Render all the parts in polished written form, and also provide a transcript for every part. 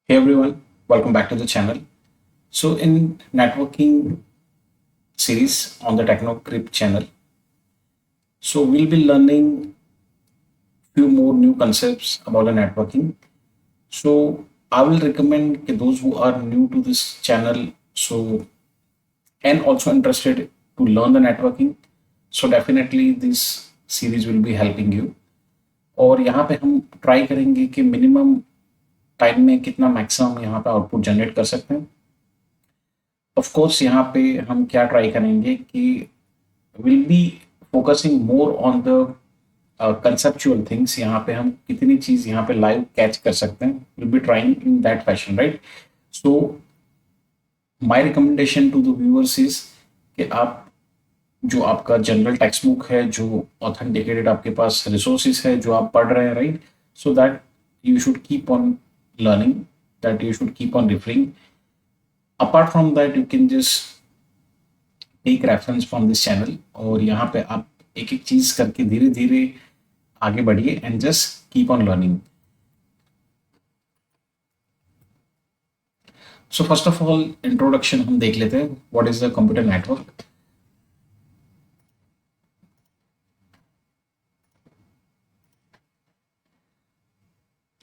Hey everyone, welcome back to the channel. So in networking series on the TechnoCrypt channel, so we'll be learning few more new concepts about the networking. So I will recommend those who are new to this channel, so and also interested to learn the networking. So definitely this series will be helping you. और यहाँ पे हम try करेंगे कि minimum time में कितना maximum यहाँ पे आउटपुट जनरेट कर सकते हैं. ऑफ कोर्स यहाँ पे हम क्या ट्राई करेंगे कि will be focusing more on the conceptual things. यहाँ पे हम कितनी चीज यहाँ पे लाइव कैच कर सकते हैं, will be trying in that fashion, right. So my recommendation to the viewers is कि आप जो आपका जनरल टेक्स्ट बुक है, जो ऑथेंटिकेटेड आपके पास रिसोर्सेज है, जो आप पढ़ रहे हैं, right, so that you should keep on learning, that you should keep on referring. Apart from that you can just take reference from this channel और यहाँ पे आप एक एक चीज करके धीरे धीरे आगे बढ़िए and just keep on learning. So first of all introduction हम देख लेते हैं, what is the computer network.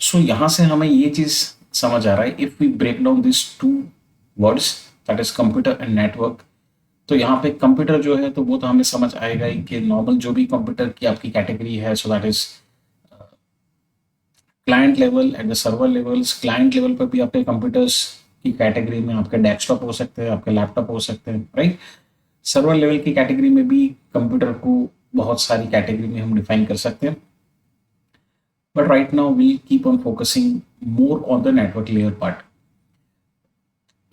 So यहाँ से हमें ये चीज समझ आ रहा है, if we break down this to words, that is computer and network. तो यहाँ पे कंप्यूटर जो है तो वो तो हमें समझ आएगा ही कि नॉर्मल जो भी कंप्यूटर की आपकी कैटेगरी है, so that is client level at the server levels. Client level पर भी आपके कंप्यूटर्स की कैटेगरी में आपके डेस्कटॉप हो सकते हैं, आपके लैपटॉप हो सकते हैं, राइट. सर्वर लेवल की कैटेगरी में भी कंप्यूटर को बहुत सारी कैटेगरी में हम डिफाइन कर सकते हैं. But right now we keep on focusing more on the network layer part.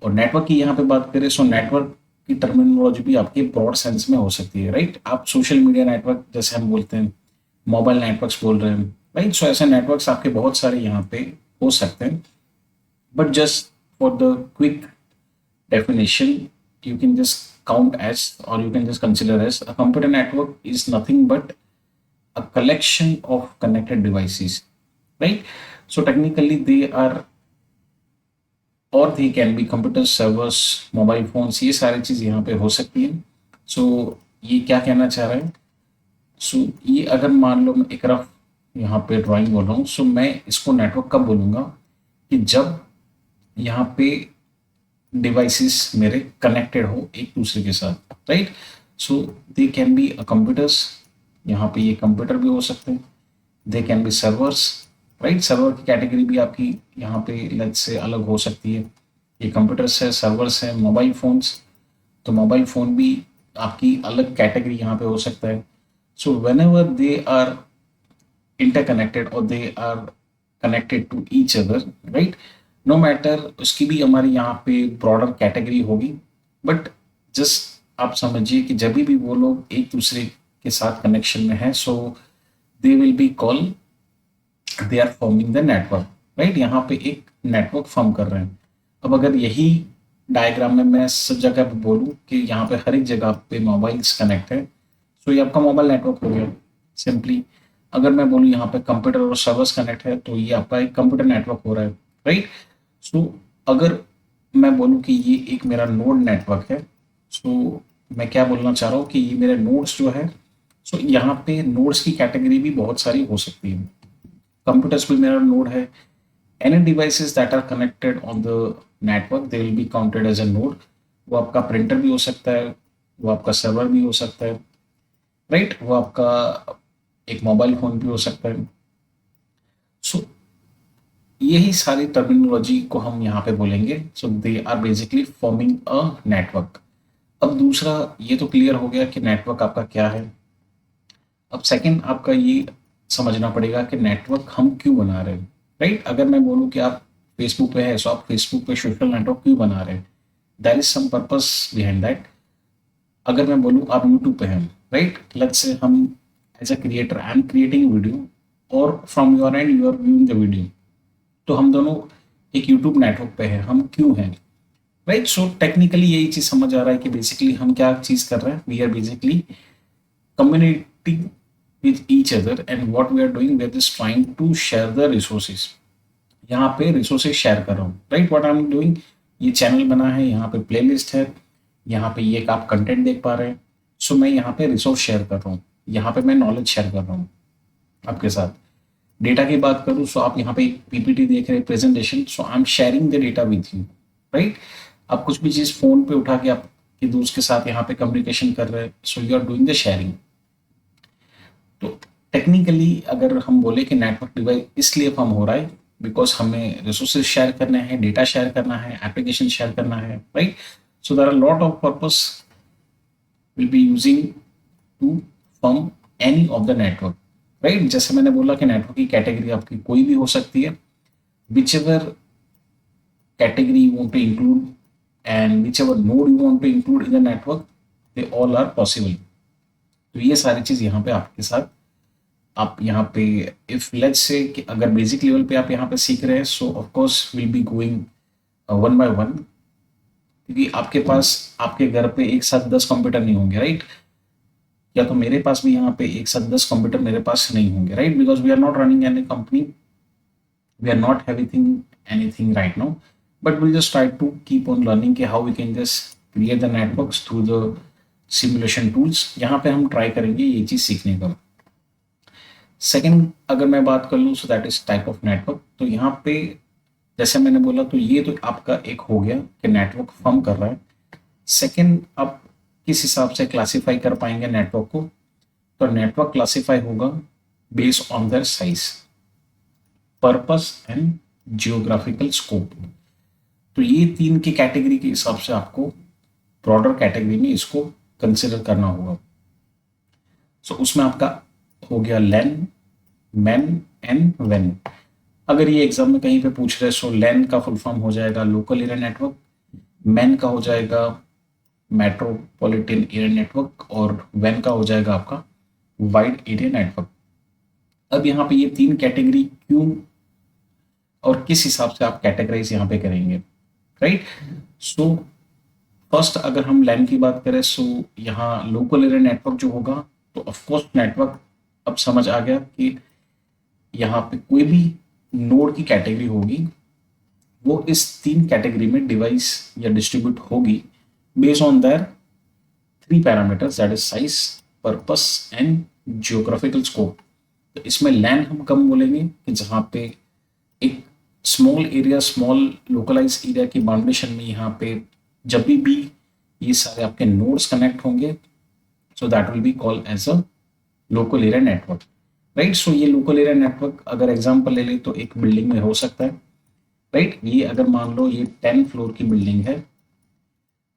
और नेटवर्क की यहाँ पे बात करें, सो नेटवर्क की टर्मिनोलॉजी भी आपके ब्रॉड सेंस में हो सकती है, राइट. आप सोशल मीडिया नेटवर्क जैसे हम बोलते हैं, मोबाइल नेटवर्क्स बोल रहे हैं, राइट. सो ऐसे नेटवर्क्स आपके बहुत सारे यहाँ पे हो सकते हैं. But just for the quick definition, you can just count as, or you can just consider as, a computer network is nothing but a collection of connected devices, right. So technically they are, और they can be computers, servers, mobile phones, ये सारी चीज़ यहाँ पे हो सकती है. सो ये क्या कहना चाह रहा है, सो ये अगर मान लो मैं एक रफ यहाँ पे ड्राइंग बोल रहा हूँ, सो मैं इसको नेटवर्क कब बोलूँगा कि जब यहाँ पे डिवाइसेस मेरे कनेक्टेड हो एक दूसरे के साथ, right. So they can be a computers, यहाँ पे ये कंप्यूटर भी हो सकते हैं. They can be servers, right. Server की कैटेगरी भी आपकी यहाँ पे लेट्स से अलग हो सकती है. ये कंप्यूटर्स है, सर्वर्स है, मोबाइल फोन्स, तो मोबाइल फोन भी आपकी अलग कैटेगरी यहाँ पे हो सकता है. So whenever they are interconnected और they are connected to each other, right, no matter, उसकी भी हमारी यहाँ पे ब्रॉडर कैटेगरी होगी. बट जस्ट आप समझिए कि जब भी वो लोग एक दूसरे के साथ कनेक्शन में है, so they will be call, they are forming the network, right. यहाँ पे एक नेटवर्क फॉर्म कर रहे हैं. अब अगर यही डायग्राम में मैं सब जगह पे बोलूँ कि यहाँ पे हर एक जगह पे मोबाइल्स कनेक्ट है, सो ये आपका मोबाइल नेटवर्क हो गया सिंपली. अगर मैं बोलूँ यहाँ पे कंप्यूटर और सर्वर्स कनेक्ट है, तो ये आपका एक कंप्यूटर नेटवर्क हो रहा है, राइट. सो अगर मैं बोलूँ कि ये एक मेरा नोड नेटवर्क है, सो मैं क्या बोलना चाह रहा हूँ कि ये मेरे नोड्स जो है, सो यहाँ पे नोड्स की कैटेगरी भी बहुत सारी हो सकती है. कंप्यूटर्स भी मेरा नोड है. Any devices that are connected on the network, they will be counted as a node. वो आपका प्रिंटर भी हो सकता है, वो आपका सर्वर भी हो सकता है, राइट. वो आपका एक मोबाइल फ़ोन भी हो सकता है. सो यही सारी टर्मिनोलॉजी को हम यहाँ पे बोलेंगे. So they are basically forming a network. अब दूसरा ये तो क्लियर हो गया कि नेटवर्क आपका क्या है. अब सेकंड आपका ये समझना पड़ेगा कि नेटवर्क हम क्यों बना रहे हैं, राइट. अगर मैं बोलूँ कि आप फेसबुक पे है, सो आप फेसबुक पे सोशल नेटवर्क क्यों बना रहे हैं, there is some purpose behind that. अगर मैं बोलूँ आप यूट्यूब पे हैं, राइट, लेट्स से हम as a creator I am creating video और from your end you are viewing the video, तो हम दोनों एक यूट्यूब नेटवर्क पे हैं. हम क्यों हैं, राइट. सो टेक्निकली यही चीज समझ आ रहा है कि बेसिकली हम क्या चीज कर रहे हैं. We are basically communicating with each other and what we are doing, we are just trying to share the resources. यहाँ पे रिसोर्सेज शेयर कर रहा हूँ, right. What I am doing, ये चैनल बना है, यहाँ पे प्लेलिस्ट है, यहाँ पे ये आप कंटेंट देख पा रहे हैं। सो मैं यहाँ पे रिसोर्स शेयर कर रहा हूँ, यहाँ पे मैं नॉलेज शेयर कर रहा हूँ आपके साथ। डेटा की बात करूँ, सो आप यहाँ पे एक पीपीटी देख रहे हैं, presentation, so I am sharing the data with you, right. आप कुछ भी चीज़ फोन पे उठा के आपके दोस्त के साथ यहाँ पे कम्युनिकेशन कर रहे हैं, so you are doing the sharing. तो टेक्निकली अगर हम बोले कि नेटवर्क डिवाइस इसलिए फॉर्म हो रहा है बिकॉज हमें रिसोर्सेज शेयर करने हैं, डेटा शेयर करना है, एप्लीकेशन शेयर करना है, right. So there are lot of purpose will be using to form any of the network, right. जैसे मैंने बोला कि नेटवर्क की कैटेगरी आपकी कोई भी हो सकती है, which ever category you want to include and whichever node you want to include in the network, they all are possible। तो ये सारी चीज़ यहाँ पे आपके साथ आप यहाँ पे इफ लेट्स से कि अगर बेसिक लेवल पे आप यहाँ पे सीख रहे हैं, सो of course will be going one by one, क्योंकि आपके पास आपके घर पे एक साथ 10 कंप्यूटर नहीं होंगे, राइट। या तो मेरे पास भी यहाँ पे एक साथ 10 कंप्यूटर मेरे पास नहीं होंगे, right, because we are not running any company, we are not having anything right now, but we'll just try to keep on learning कि how we can just create the networks through the simulation tools। यहाँ पे हम try करेंगे ये चीज़ सीखने का। Second अगर मैं बात कर लूँ, so that is type of network. तो यहाँ पे जैसे मैंने बोला, तो ये तो आपका एक हो गया कि नेटवर्क फॉर्म कर रहा है। सेकंड, आप किस हिसाब से क्लासीफाई कर पाएंगे नेटवर्क को, तो नेटवर्क क्लासीफाई होगा based on their size, purpose and geographical scope. तो ये तीन की कैटेगरी के हिसाब से आपको ब्रॉडर कैटेगरी में इसको कंसिडर करना होगा। सो उसमें आपका हो गया लैन, मैन एंड वेन। अगर ये एग्जाम में कहीं पे पूछ रहे, सो लैन का फुल फॉर्म हो जाएगा लोकल एरिया नेटवर्क, मैन का हो जाएगा मेट्रोपॉलिटन एरिया नेटवर्क, और वेन का हो जाएगा आपका वाइड एरिया नेटवर्क। अब यहाँ पे ये तीन कैटेगरी क्यों और किस हिसाब से आप कैटेगराइज यहाँ पे करेंगे, राइट। सो फर्स्ट अगर हम लैन की बात करें, सो यहाँ लोकल एरिया नेटवर्क जो होगा, तो ऑफकोर्स नेटवर्क अब समझ आ गया कि यहाँ पे कोई भी नोड की कैटेगरी होगी वो इस तीन कैटेगरी में डिवाइस या डिस्ट्रीब्यूट होगी based on their three parameters, that is size, purpose and geographical scope. तो इसमें लैन हम कम बोलेंगे कि जहाँ पे एक small area, small localise area की बाउंडेशन में यहाँ पे जब भी ये सारे आपके नोड्स कनेक्ट होंगे, so that will be called as a local area network, right. सो ये लोकल एरिया नेटवर्क अगर एग्जांपल ले ले तो एक बिल्डिंग में हो सकता है, राइट। ये अगर मान लो ये 10 फ्लोर की बिल्डिंग है,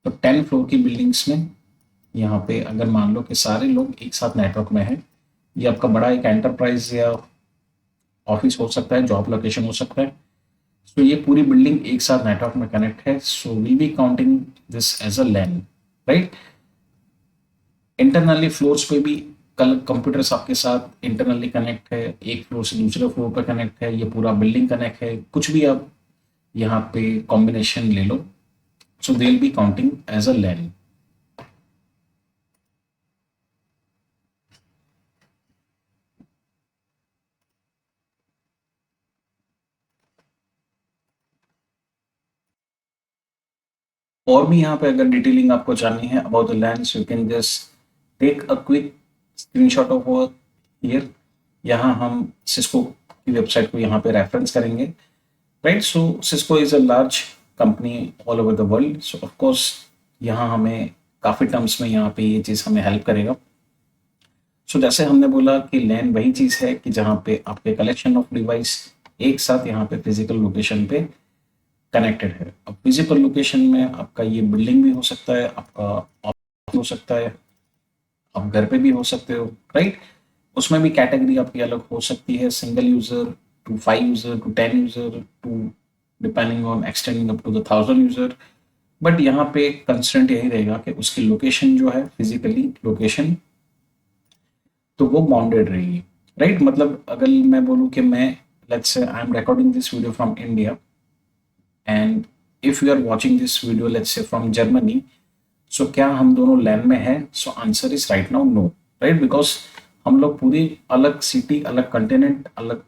तो 10 फ्लोर की बिल्डिंग्स में यहाँ पे अगर मान लो कि सारे लोग एक साथ नेटवर्क में हैं, ये आपका बड़ा एक एंटरप्राइज या ऑफिस हो सकता है, जॉब लोकेशन हो सकता है, सो ये पूरी बिल्डिंग एक साथ नेटवर्क में कनेक्ट है, so will be counting this as a LAN, right. Internally floors पे भी कल कंप्यूटर्स आपके साथ इंटरनली कनेक्ट है, एक फ्लोर से दूसरे फ्लोर पर कनेक्ट है, ये पूरा बिल्डिंग कनेक्ट है, कुछ भी आप यहाँ पे कॉम्बिनेशन ले लो, so they will be counting as a LAN. और भी यहाँ पे अगर डिटेलिंग आपको जाननी है about the lands, you can just take a quick screenshot of here. यहाँ हम सिस्को की वेबसाइट को यहाँ पे रेफरेंस करेंगे, right. So Cisco is a large company all over the world, so of course यहाँ हमें काफ़ी टर्म्स में यहाँ पे ये चीज़ हमें हेल्प करेगा। सो जैसे हमने बोला कि लैन वही चीज़ है कि जहाँ पे आपके कलेक्शन ऑफ डिवाइस एक साथ यहाँ पे फिजिकल लोकेशन पे कनेक्टेड है। अब फिजिकल लोकेशन में आपका ये बिल्डिंग भी हो सकता है, आपका ऑफिस हो सकता है, आप घर पे भी हो सकते हो, राइट। उसमें भी कैटेगरी आपकी अलग हो सकती है, single user to 5 user to 10 user to depending on extending up to the 1000 user. But यहाँ पे कंस्ट्रेंट यही रहेगा कि उसकी लोकेशन जो है, फिजिकली लोकेशन, तो वो बाउंडेड रहेगी, राइट। मतलब अगर मैं बोलूँ कि मैं let's say I am recording this video from India and if you are watching this video let's say from Germany, so क्या हम दोनों लैन में हैं? So answer is right now no, right, because हम लोग पूरी अलग सिटी, अलग कंटिनेंट, अलग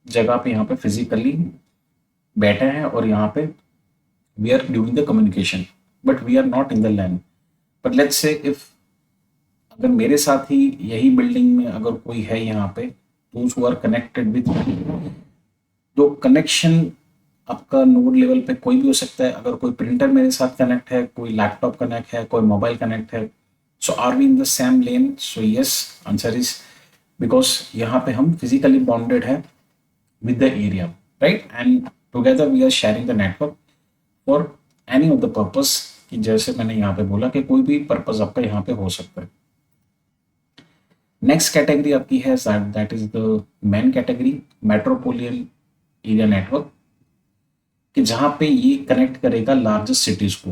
जगह पे यहाँ पे फिजिकली बैठे हैं और यहाँ पे we are doing the communication, but we are not in the LAN. But let's say if अगर मेरे साथ ही यही बिल्डिंग में अगर कोई है यहाँ पे, those who are connected with, जो कनेक्शन आपका नोड लेवल पे कोई भी हो सकता है। अगर कोई प्रिंटर मेरे साथ कनेक्ट है, कोई लैपटॉप कनेक्ट है, कोई मोबाइल कनेक्ट है, so are we in the same LAN? So yes, answer is because यहाँ पे हम फिजिकली बॉन्डेड है with the area, right? And together we are sharing the network for any of the purpose, कि जैसे मैंने यहाँ पे बोला कि कोई भी पर्पस आपका यहाँ पे हो सकता है। नेक्स्ट कैटेगरी आपकी है that is the main category, metropolitan area network, कि जहाँ पे ये कनेक्ट करेगा लार्जेस्ट सिटीज को,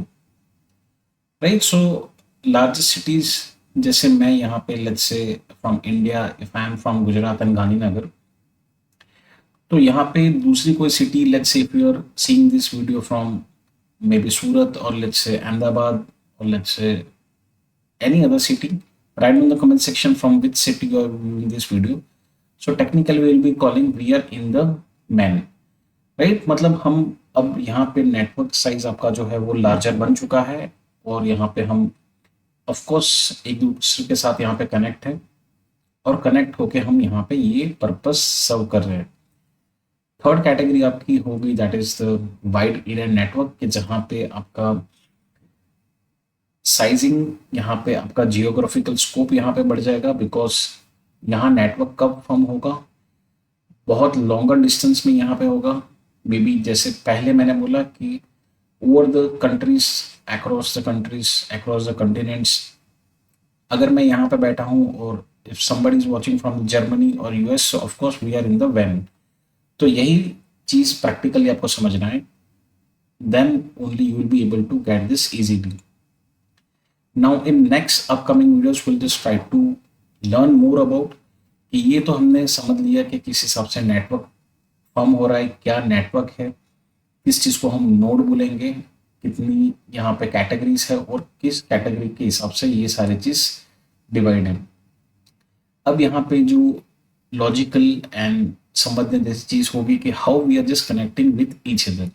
राइट? सो लार्जेस्ट सिटीज, जैसे मैं यहाँ पे let's say from India, if I am from Gujarat and Gandhinagar, तो यहाँ पे दूसरी कोई city, let's say if you are seeing this video from maybe Surat और लेट्स से अहमदाबाद और लेट्स से any other city, write in the comment section from which city you are viewing this video. So technically we will be calling we are in the man, right? मतलब हम अब यहाँ पे network size आपका जो है वो लार्जर बन चुका है और यहाँ पे हम ऑफ कोर्स एक दूसरे के साथ यहाँ पे कनेक्ट है और कनेक्ट होके हम यहाँ पे ये पर्पस सर्व कर रहे हैं। थर्ड कैटेगरी आपकी होगी that is the wide area network, कि जहाँ पे आपका साइजिंग, यहाँ पे आपका जियोग्राफिकल स्कोप यहाँ पे बढ़ जाएगा, बिकॉज यहाँ नेटवर्क कब फॉर्म होगा, बहुत लॉन्गर डिस्टेंस में यहाँ पे होगा। मे बी जैसे पहले मैंने बोला कि over the countries, across the countries, across the continents, अगर मैं यहाँ पे बैठा हूँ और if somebody is watching from Germany और US, of course we are in the वैन। तो यही चीज प्रैक्टिकली आपको समझना है, then only you will be able to get this easily. Now in next upcoming videos we'll just try to learn more about कि ये तो हमने समझ लिया कि किस हिसाब से नेटवर्क फॉर्म हो रहा है, क्या नेटवर्क है, किस चीज़ को हम नोड बोलेंगे, कितनी यहाँ पे कैटेगरीज है और किस कैटेगरी के हिसाब से ये सारी चीज़ डिवाइड है। अब यहाँ पे जो लॉजिकल एंड संबंधित जैसी चीज़ होगी कि how we are just connecting with each other,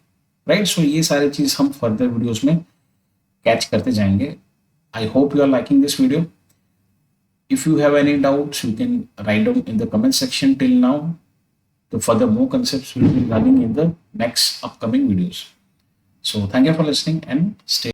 right? सो ये सारी चीज़ हम फर्दर वीडियोज में कैच करते जाएंगे। I hope you are liking this video. If you have any doubts, you can write down in the comment section till now. The further more concepts will be learning in the next upcoming videos. So thank you for listening and stay